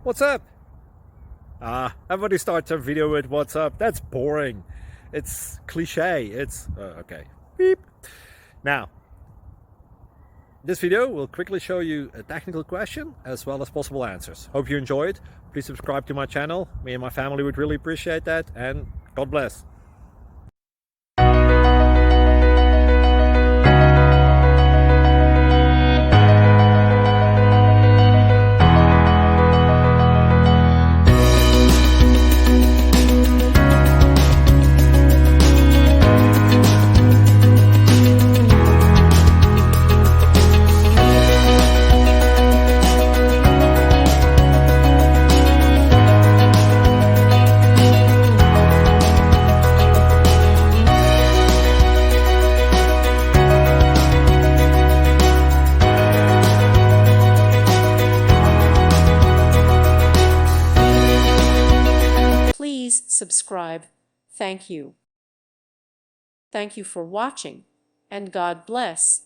What's up? Everybody starts a video with what's up. That's boring. It's cliche. It's okay. Beep. Now, this video will quickly show you a technical question as well as possible answers. Hope you enjoyed. Please subscribe to my channel. Me and my family would really appreciate that, and God bless. Please subscribe. Thank you. Thank you for watching, and God bless.